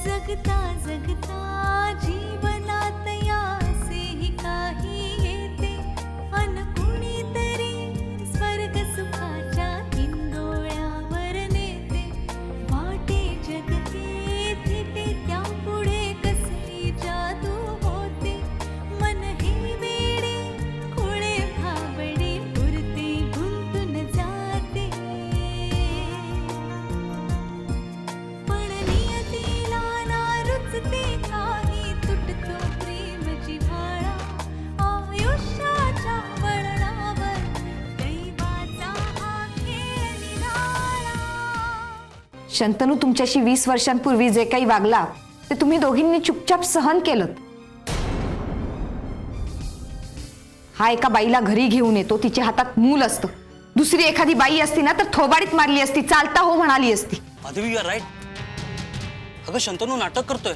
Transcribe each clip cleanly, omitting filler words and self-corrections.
जगता जगता जीवनात यासेही काही येते अन कुणीतरी स्वर्ग सुखाच्या हिंदोळ्यावर नेते वाटे जगते थिटे त्यापुढे कसे जादू होते मन हे वेडे खुळे भाबडे पुरते गुंतून जाते पण नियतीला नारुचते काही तुटतो प्रेम जिव्हाळा आयुष्याच्या वळणावर दैवाचा हा खेळ निराळा. शंतनू तुमच्याशी 20 वर्षांपूर्वी जे काही वागला ते तुम्ही दोघींनी चुपचाप सहन केलं. हा एका बाईला घरी घेऊन येतो, तिच्या हातात मूल असतं. दुसरी एखादी बाई असती ना तर थोबाडीत मारली असती, चालता हो म्हणाली असती. Madhavi, you are right. अगं शंतनू नाटक करतोय.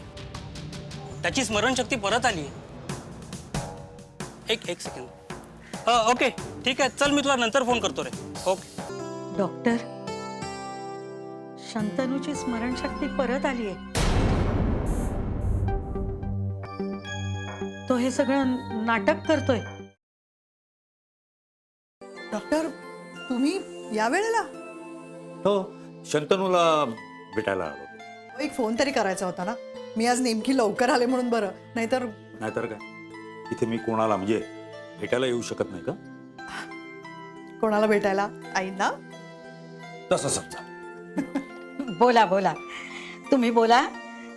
त्याची स्मरणशक्ती परत आली. एक सेकंड. ओके ठीक आहे, चल मी तुला नंतर फोन करतो रे. ओके. डॉक्टर, शंतनूची स्मरणशक्ती परत आली आहे. तो हे सगळं नाटक करतोय. डॉक्टर, तुम्ही या वेळेला? हो, शंतनूला भेटायला आलो होतो. एक फोन तरी करायचा होता ना. मी आज नेमकी लवकर आले म्हणून बरं, नाहीतर काय इथे मी कोणाला म्हणजे भेटायला येऊ शकत नाही का? कोणाला भेटायला? आईंना? तसं समजा. बोला बोला, तुम्ही बोला.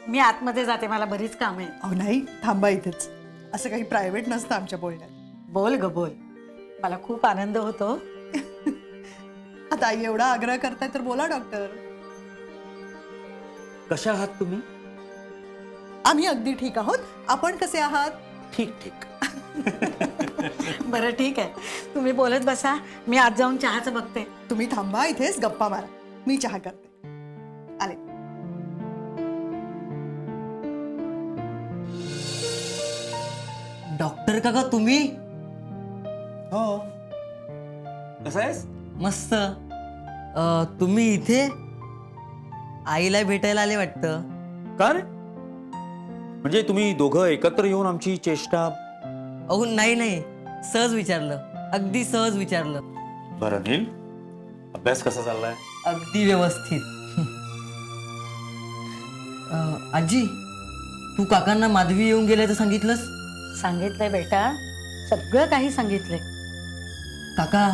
मी आतमध्ये जाते, मला बरीच काम आहे. अहो नाही, थांबा इथेच. असं काही प्रायव्हेट नसतं आमच्या बोलण्यात. बोल ग बोल, मला खूप आनंद होतो. आता आई एवढा आग्रह करताय तर बोला डॉक्टर. कशा आहात तुम्ही? आम्ही अगदी ठीक आहोत. आपण कसे आहात? ठीक ठीक. बरं ठीक आहे, तुम्ही बोलत बसा. मी आज जाऊन चहाचं बघते. तुम्ही थांबा इथेच, गप्पा मारा. मी चहा करते. आले. डॉक्टर काका तुम्ही? हो. कसं आहेस? मस्त. तुम्ही इथे आईला भेटायला आले वाटतं. का रे? म्हणजे तुम्ही दोघं एकत्र येऊन आमची चेष्टा? अहो नाही नाही, सहज विचारलं, अगदी सहज विचारलं. बरं नील, अभ्यास कसा चाललाय? अगदी व्यवस्थित. आजी, तू काकांना माधवी येऊन गेल्याचं सांगितलंस? सांगितलंय बेटा, सगळं काही सांगितलंय. काका,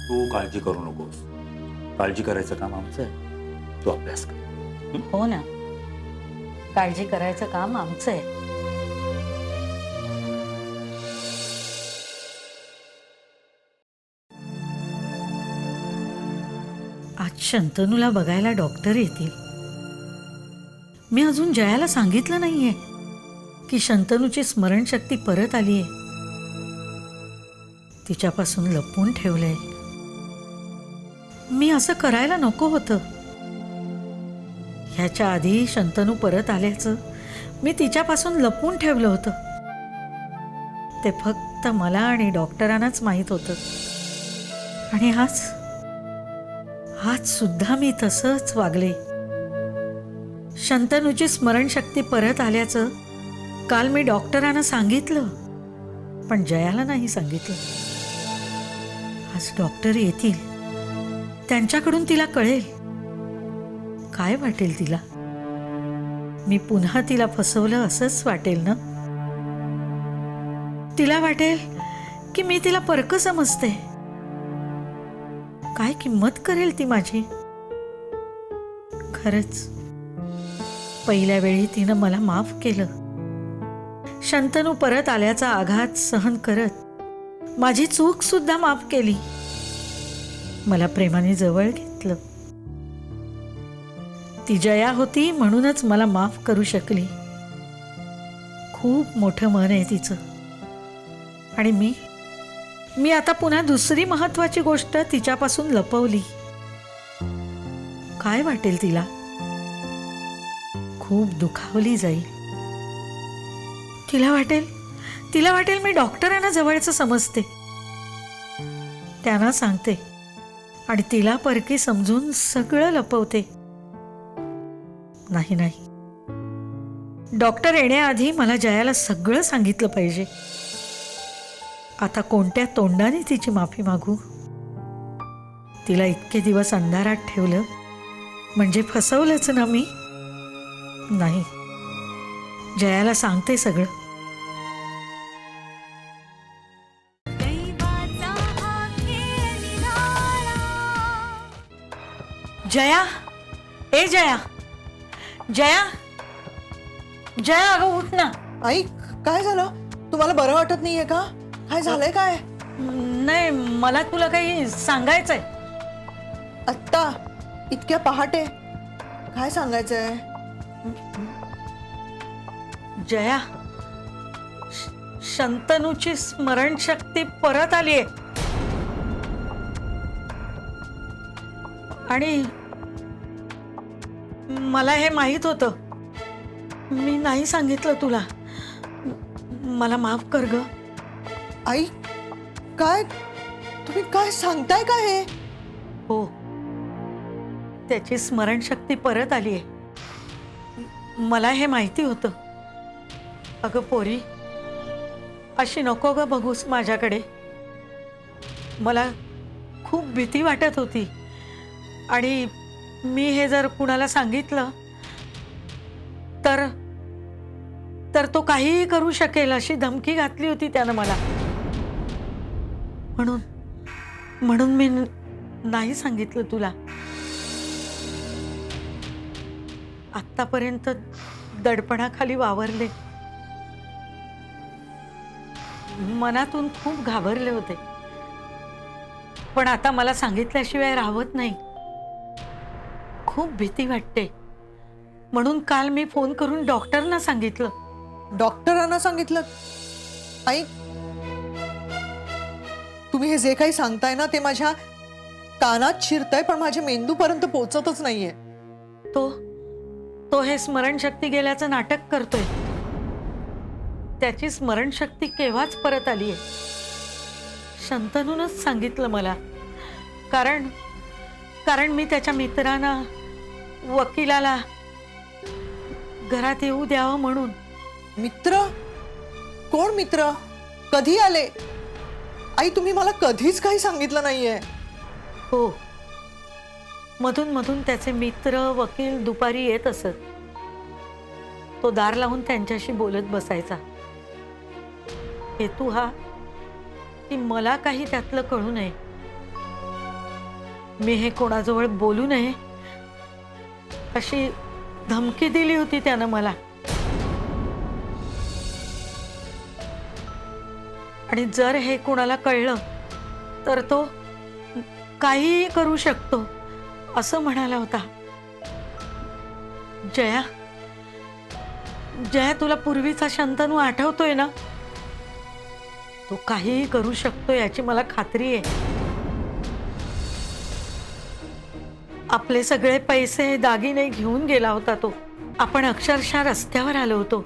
तू काळजी करू नकोस. काळजी करायचं काम आमचं आहे. तू अभ्यास कर. हो ना, काळजी करायचं काम आमचं आहे. आज शंतनूला बघायला डॉक्टर येतील. मी अजून जयाला सांगितलं नाहीये की शंतनूची स्मरणशक्ती परत आलीये. तिच्यापासून लपवून ठेवलंय. मी असं करायला नको होतं. ह्याच्या आधी शंतनू परत आल्याचं मी तिच्यापासून लपवून ठेवलं होतं. ते फक्त मला आणि डॉक्टरांनाच माहीत होतं. आणि आज सुद्धा मी तसंच वागले. शंतनूची स्मरणशक्ती परत आल्याचं काल मी डॉक्टरांना सांगितलं, पण जयाला नाही सांगितलं. आज डॉक्टर येतील, त्यांच्याकडून तिला कळेल. काय वाटेल तिला? मी पुन्हा तिला फसवलं असंच वाटेल ना? तिला वाटेल की मी तिला परकं समजते. काय किंमत करेल ती माझी? खरंच पहिल्या वेळी तिनं मला माफ केलं. शंतनू परत आल्याचा आघात सहन करत माझी चूक सुद्धा माफ केली. मला प्रेमाने जवळ घेतलं. ती जया होती म्हणूनच मला माफ करू शकली. खूप मोठं मन आहे तिचं. आणि मी आता पुन्हा दुसरी महत्वाची गोष्ट तिच्यापासून लपवली. काय वाटेल तिला? खूप दुखावली जाईल. तिला वाटेल मी डॉक्टरांना जवळचं समजते, त्यांना सांगते आणि तिला परकी समजून सगळं लपवते. नाही नाही, डॉक्टर येण्याआधी मला जयाला सगळं सांगितलं पाहिजे. आता कोणत्या तोंडाने तिची माफी मागू? तिला इतके दिवस अंधारात ठेवलं म्हणजे फसवलंच ना मी. नाही, जयाला सांगते सगळं. दैवाचा हा खेळ निराळा. जया, ए जया, जया, जया, अगं उठ ना. आई, काय झालं? तुम्हाला बरं वाटत नाहीये का? काय झालंय काय? नाही, मला तुला काही सांगायचंय. आत्ता इतक्या पहाटे काय सांगायचंय? जया, शंतनूची स्मरणशक्ती परत आलीये. आणि मला हे माहित होतं. मी नाही सांगितलं तुला. मला माफ कर ग. आई, काय तुम्ही काय सांगताय का हे? हो, त्याची स्मरणशक्ती परत आलीये. मला हे माहिती होतं. अगं पोरी, अशी नको ग बघूस माझ्याकडे. मला खूप भीती वाटत होती आणि मी हे जर कुणाला सांगितलं तर तो काहीही करू शकेल अशी धमकी घातली होती त्यानं मला. म्हणून मी नाही सांगितलं तुला. आत्तापर्यंत दडपणाखाली वावरले, मनातून खूप घाबरले होते. पण आता मला सांगितल्याशिवाय राहत नाही. खूप भीती वाटते. म्हणून काल मी फोन करून डॉक्टरना सांगितलं. डॉक्टरांना सांगितलं? आई, तुम्ही हे जे काही सांगताय ना ते माझ्या कानात शिरताय, पण माझ्या मेंदूपर्यंत पोहोचतच नाहीये. तो हे स्मरणशक्ती गेल्याचं नाटक करतोय. त्याची स्मरणशक्ती केव्हाच परत आलीये. शंतनूनच सांगितलं मला. कारण मी त्याच्या मित्रांना, वकिलाला घरात येऊ द्यावं म्हणून. मित्र? कोण मित्र? कधी आले? आई, तुम्ही मला कधीच काही सांगितलं नाहीये. हो, मधून त्याचे मित्र, वकील दुपारी येत असत. तो दार लावून त्यांच्याशी बोलत बसायचा. हेतू हा की मला काही त्यातलं कळू नये, मी हे कोणाजवळ बोलू नये अशी धमकी दिली होती त्यानं मला. आणि जर हे कोणाला कळलं तर तो काहीही करू शकतो असं म्हणाला होता. जया, तुला पूर्वीचा शंतनू आठवतोय ना? तो काहीही करू शकतो याची मला खात्री आहे. आपले सगळे पैसे, दागिने घेऊन गेला होता तो. आपण अक्षरशः रस्त्यावर आलो होतो.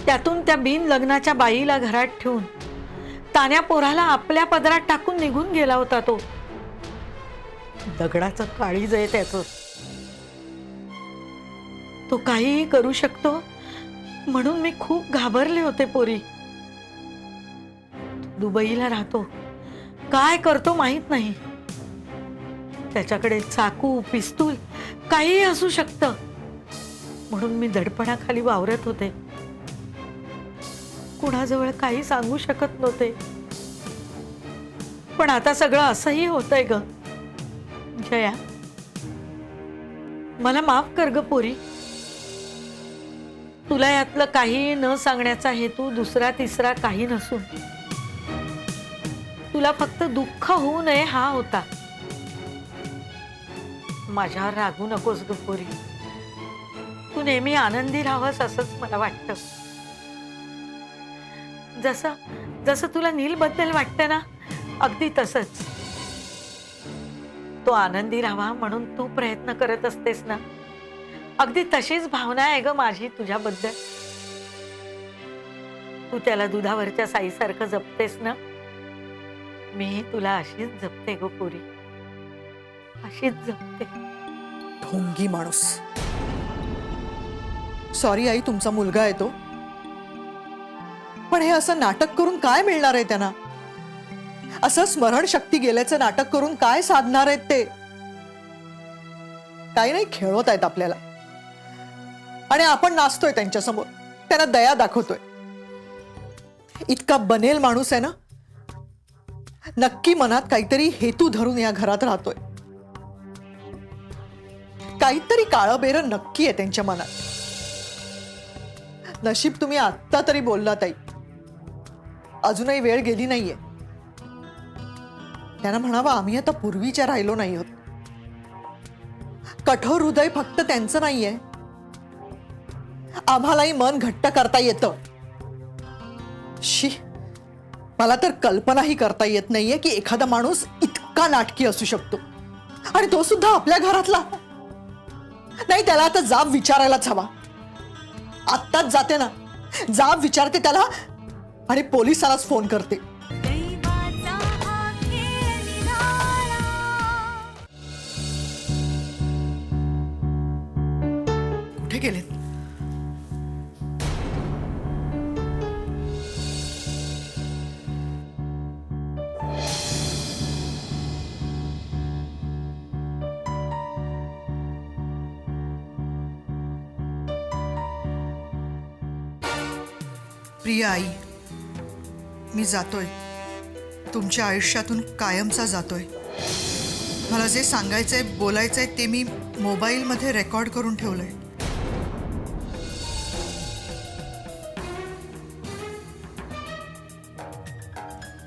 त्यातून त्या बिन लग्नाच्या बाईला घरात ठेवून तान्या पोराला आपल्या पदरात टाकून निघून गेला होता तो. दगडाचं काळीज आहे त्याचं. तो काहीही करू शकतो म्हणून मी खूप घाबरले होते पोरी. दुबईला राहतो, काय करतो माहित नाही. त्याच्याकडे चाकू, पिस्तूल काहीही असू शकतं. म्हणून मी दडपणाखाली वावरत होते. कुणाजवळ काही सांगू शकत नव्हते. पण आता सगळं असंही होतंय ग. जया, मला माफ कर ग पोरी. तुला यातलं काही न सांगण्याचा हेतू दुसरा तिसरा काही नसून तुला फक्त दुःख होऊ नये हा होता. माझ्यावर रागू नकोस ग पोरी. तू नेहमी आनंदी राहावंस असंच मला वाटतं. जसं जसं तुला नीलबद्दल वाटतं ना, अगदी तसंच. तो आनंदी राहावा म्हणून तू प्रयत्न करत असतेस ना, अगदी तशीच भावना आहे ग माझी तुझ्याबद्दल. तू त्याला दुधावरच्या साईसारखं जपतेस ना, मी तुला अशीच जपते ग पोरी, अशीच जपते. ढोंगी माणूस. सॉरी आई, तुमचा मुलगा आहे तो, पण हे असं नाटक करून काय मिळणार आहे त्यांना? असं स्मरणशक्ती गेल्याचं नाटक करून काय साधणार आहेत ते? काही नाही, खेळवत आहेत आपल्याला आणि आपण नाचतोय त्यांच्यासमोर, त्यांना दया दाखवतोय. इतका बनेल माणूस आहे ना, नक्की मनात काहीतरी हेतू धरून या घरात राहतोय. काहीतरी काळं बेरं नक्की आहे त्यांच्या मनात. नशीब तुम्ही आत्ता तरी बोललात आई, अजूनही वेळ गेली नाहीये. त्यांना म्हणावं आम्ही आता पूर्वीच्या राहिलो नाही आहोत. कठोर हृदय फक्त त्यांचं नाहीये, आम्हालाही मन घट्ट करता येतं. शी, मला तर कल्पनाही करता येत नाहीये की एखादा माणूस इतका नाटकी असू शकतो, आणि तो सुद्धा आपल्या घरातला. नाही, त्याला आता जाब विचारायलाच हवा. आत्ताच जाते ना, जाब विचारते त्याला आणि पोलिसांनाच फोन करते. दैवाचा हा खेळ निराळा. कुठे गेलेत? प्रिया आई, मी जातोय, तुमच्या आयुष्यातून कायमचा जातोय. मला जे सांगायचंय बोलायचंय ते मी मोबाईलमध्ये रेकॉर्ड करून ठेवलंय.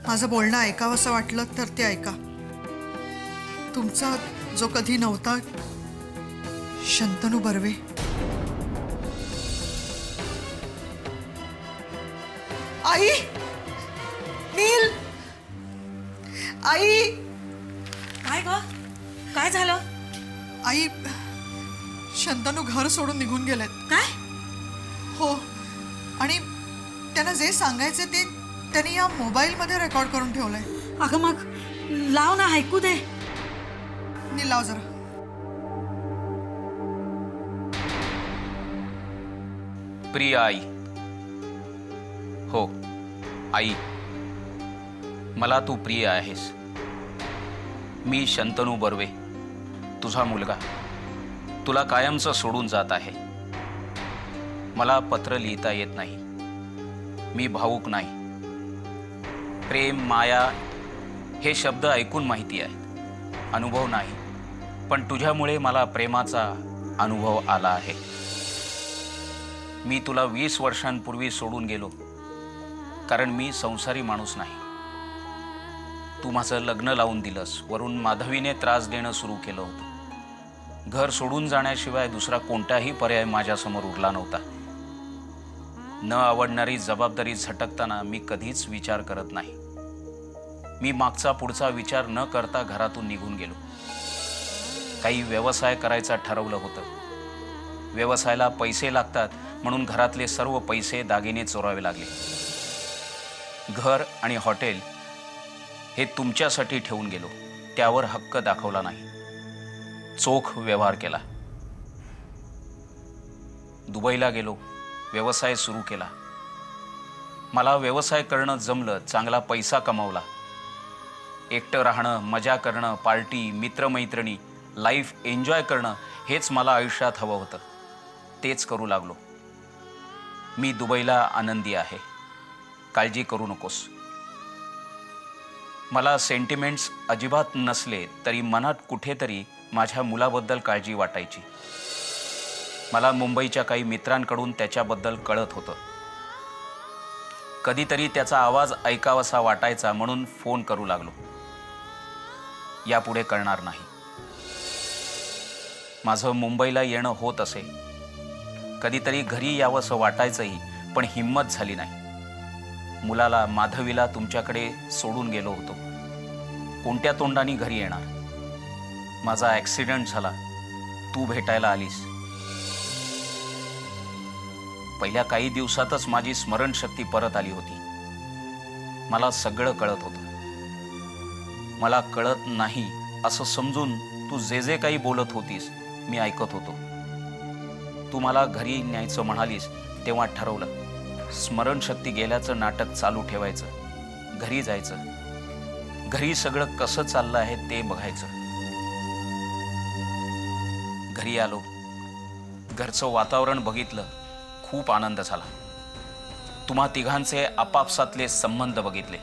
माझं बोलणं ऐकावंसं वाटलं तर ते ऐका. तुमचा जो कधी नव्हता शंतनू बर्वे. आई, नील, आई. काय ग, काय झालं? आई, शंतनू घर सोडून निघून गेलेत. काय? हो, आणि त्यांना जे सांगायचे ते त्यांनी या मोबाईलमध्ये रेकॉर्ड करून ठेवलंय. अगं मग लाव ना, ऐकू दे. नील, लाव जरा. प्रिया आई. हो आई, मला तू प्रिय आहेस. मी शंतनू बर्वे, तुझा मुलगा, तुला कायमचं सोडून जात आहे. मला पत्र लिहिता येत नाही, मी भावूक नाही. प्रेम, माया हे शब्द ऐकून माहिती आहे, अनुभव नाही. पण तुझ्यामुळे मला प्रेमाचा अनुभव आला आहे. मी तुला 20 वर्षांपूर्वी सोडून गेलो, कारण मी संसारी माणूस नाही. तू माझं लग्न लावून दिलंस, वरून माधवीने त्रास देणं सुरू केलं होतं. घर सोडून जाण्याशिवाय दुसरा कोणताही पर्याय माझ्यासमोर उरला नव्हता. न आवडणारी जबाबदारी झटकताना मी कधीच विचार करत नाही. मी मागचा पुढचा विचार न करता घरातून निघून गेलो. काही व्यवसाय करायचा ठरवलं होतं. व्यवसायाला पैसे लागतात म्हणून घरातले सर्व पैसे दागिने चोरावे लागले. घर आणि हॉटेल हे तुमच्यासाठी ठेवून गेलो, त्यावर हक्क दाखवला नाही. चोख व्यवहार केला. दुबईला गेलो, व्यवसाय सुरू केला. मला व्यवसाय करणं जमलं, चांगला पैसा कमावला. एकटं राहणं, मजा करणं, पार्टी, मित्रमैत्रिणी, लाईफ एन्जॉय करणं हेच मला आयुष्यात हवं होतं. तेच करू लागलो. मी दुबईला आनंदी आहे, काळजी करू नकोस. मला सेंटिमेंट्स अजिबात नसले तरी मनात कुठेतरी माझ्या मुलाबद्दल काळजी वाटायची. मला मुंबईच्या काही मित्रांकडून त्याच्याबद्दल कळत होतं. कधीतरी त्याचा आवाज ऐकावासा वाटायचा म्हणून फोन करू लागलो. यापुढे कळणार नाही. माझं मुंबईला येणं होत असे. कधीतरी घरी यावंसं वाटायचंही, पण हिंमत झाली नाही. मुलाला माधवीला तुमच्याकडे सोडून गेलो होतो. कोणत्या तोंडाने घरी येणार? माझा ॲक्सिडेंट झाला, तू भेटायला आलीस. पहिल्या काही दिवसातच माझी स्मरणशक्ती परत आली होती. मला सगळं कळत होतं. मला कळत नाही असं समजून तू जे जे काही बोलत होतीस मी ऐकत होतो. तू मला घरी न्यायचं म्हणालीस तेव्हा ठरवलं, स्मरणशक्ती गेल्याचं नाटक चालू ठेवायचं, घरी जायचं, घरी सगळं कसं चाललं आहे ते बघायचं. घरी आलो, घरचं वातावरण बघितलं, खूप आनंद झाला. तुम्हा तिघांचे आपापसातले संबंध बघितले.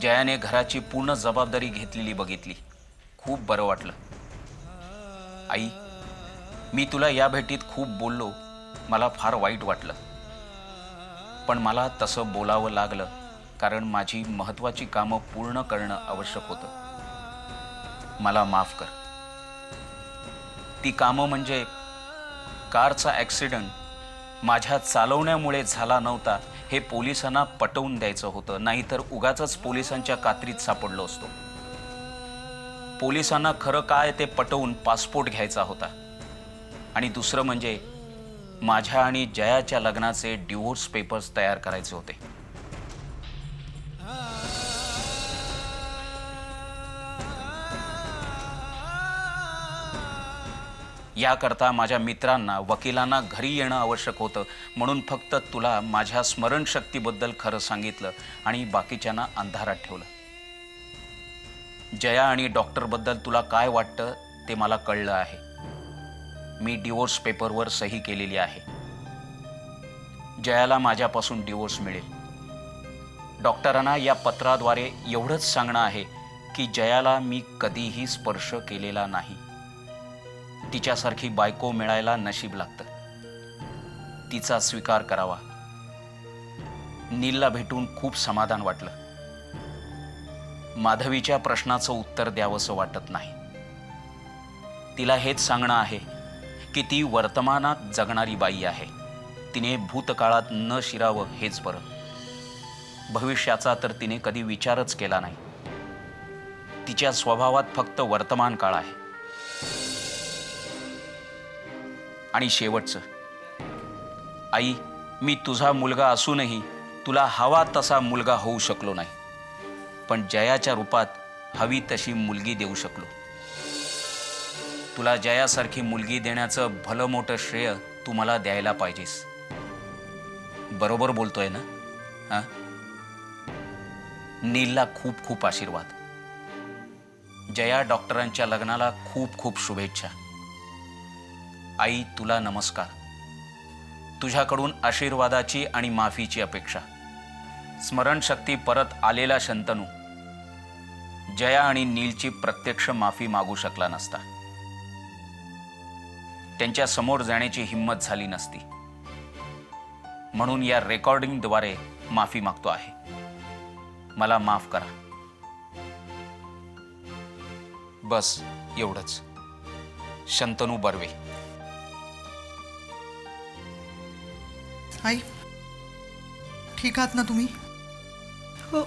जयाने घराची पूर्ण जबाबदारी घेतलेली बघितली. खूप बरं वाटलं. आई, मी तुला या भेटीत खूप बोललो, मला फार वाईट वाटलं. पण मला तसं बोलावं लागलं कारण माझी महत्त्वाची कामं पूर्ण करणं आवश्यक होतं. मला माफ कर. ती कामं म्हणजे कारचा ॲक्सिडेंट माझ्या चालवण्यामुळे झाला नव्हता हे पोलिसांना पटवून द्यायचं होतं, नाहीतर उगाचच पोलिसांच्या कात्रीत सापडलो असतो. पोलिसांना खरं काय ते पटवून पासपोर्ट घ्यायचा होता. आणि दुसरं म्हणजे माझ्या आणि जयाच्या लग्नाचे डिवोर्स पेपर्स तयार करायचे होते. याकरता माझ्या मित्रांना, वकिलांना घरी येणं आवश्यक होतं. म्हणून फक्त तुला माझ्या स्मरणशक्तीबद्दल खरं सांगितलं आणि बाकीच्यांना अंधारात ठेवलं. जया आणि डॉक्टरबद्दल तुला काय वाटतं ते मला कळलं आहे. मी डिवोर्स पेपरवर सही केलेली आहे. जयाला माझ्यापासून डिवोर्स मिळेल. डॉक्टरांना या पत्राद्वारे एवढंच सांगणं आहे की जयाला मी कधीही स्पर्श केलेला नाही. तिच्यासारखी बायको मिळायला नशीब लागतं. तिचा स्वीकार करावा. नीलला भेटून खूप समाधान वाटलं. माधवीच्या प्रश्नाचं उत्तर द्यावंसं वाटत नाही. तिला हेच सांगणं आहे की ती वर्तमानात जगणारी बाई आहे. तिने भूतकाळात न शिरावं हेच बरं. भविष्याचा तर तिने कधी विचारच केला नाही. तिच्या स्वभावात फक्त वर्तमान काळ आहे. आणि शेवटचं, आई, मी तुझा मुलगा असूनही तुला हवा तसा मुलगा होऊ शकलो नाही. पण जयाच्या रूपात हवी तशी मुलगी देऊ शकलो. तुला जयासारखी मुलगी देण्याचं भलं मोठं श्रेय तू मला द्यायला पाहिजेस. बरोबर बोलतोय ना? हां. नीलला खूप खूप आशीर्वाद. जया डॉक्टरांच्या लग्नाला खूप खूप शुभेच्छा. आई, तुला नमस्कार. तुझ्याकडून आशीर्वादाची आणि माफीची अपेक्षा. स्मरणशक्ती परत आलेला शंतनू जया आणि नीलची प्रत्यक्ष माफी मागू शकला नसता. त्यांच्या समोर जाण्याची हिंमत झाली नसती. म्हणून या रेकॉर्डिंगद्वारे माफी मागतो आहे. मला माफ करा. बस एवढंच. शंतनू बर्वे. आई, ठीक आहात ना तुम्ही? हो,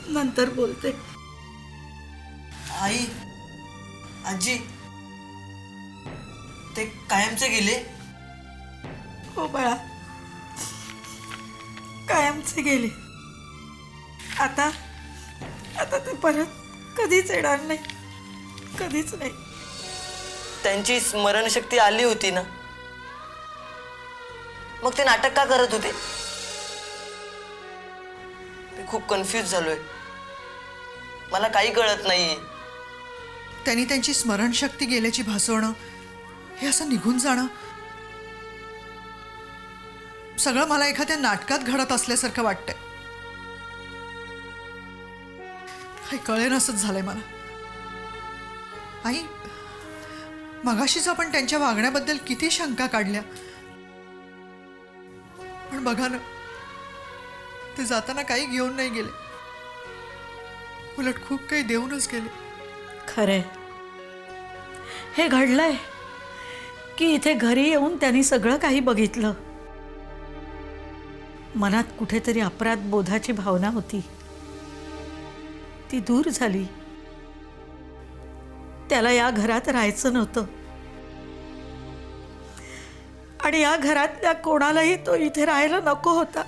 नंतर बोलते. आई, आजी, ते कायमचे गेले? हो बाळा, कायमचे गेले. आता आता ते परत कधीच येणार नाही, कधीच नाही. त्यांची स्मरणशक्ती आली होती ना, मग ते नाटक का करत होते? मी खूप कन्फ्यूज झालोय. मला काही कळत नाहीये. त्यांनी त्यांची स्मरणशक्ती गेल्याची भासवणं, हे असं निघून जाणं, सगळं मला एखाद्या नाटकात घडत असल्यासारखं वाटतंय. काही कळेनासंच झालंय मला. आई, मगाशीच आपण त्यांच्या वागण्याबद्दल किती शंका काढल्या, पण बघा ना, ते जाताना काही घेऊन नाही गेले, उलट खूप काही देऊनच गेले. खरंय, हे घडलंय की इथे घरी येऊन त्यांनी सगळं काही बघितलं. मनात कुठेतरी अपराध बोधाची भावना होती, ती दूर झाली. त्याला या घरात राहायचं नव्हतं आणि या घरातल्या कोणालाही तो इथे राहायला नको होता.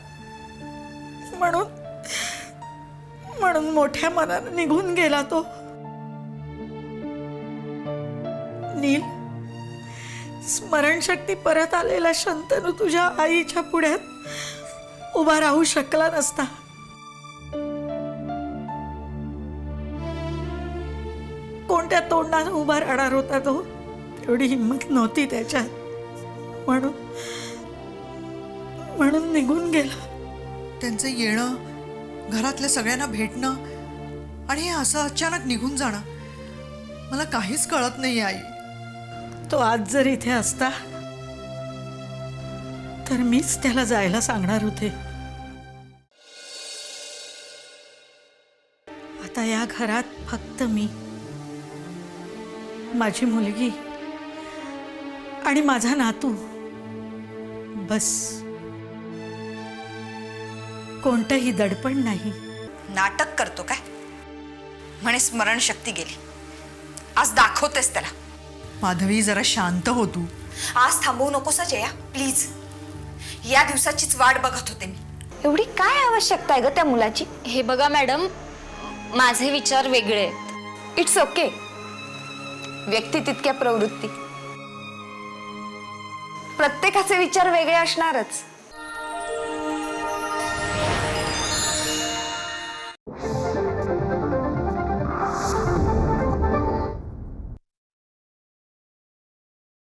म्हणून मोठ्या मनाने निघून गेला तो. नील, स्मरणशक्ती परत आलेला शंतनू तुझ्या आईच्या पुढ्यात उभा राहू शकला नसता. कोणत्या तोंडाने उभा राहणार होता तो? एवढी हिंमत नव्हती त्याच्यात. म्हणून निघून गेला. त्यांचं येणं, घरातल्या सगळ्यांना भेटणं आणि हे असं अचानक निघून जाणं, मला काहीच कळत नाही आई. तो आज जर इथे असता तर मीच त्याला जायला सांगणार होते. आता या घरात फक्त मी, माझी मुलगी आणि माझा नातू, बस. कोणतंही दडपण नाही. नाटक करतो काय? म्हणे स्मरणशक्ती गेली, आज दाखवतेस त्याला. माधवी, जरा शांत हो तू. आज थांबवू नकोस जया, प्लीज. या दिवसाचीच वाट बघत होते मी. एवढी काय आवश्यकता आहे ग त्या मुलाची? हे बघा मॅडम, माझे विचार वेगळे आहेत. It's okay. व्यक्ती तितक्या प्रवृत्ती. प्रत्येकाचे विचार वेगळे असणारच.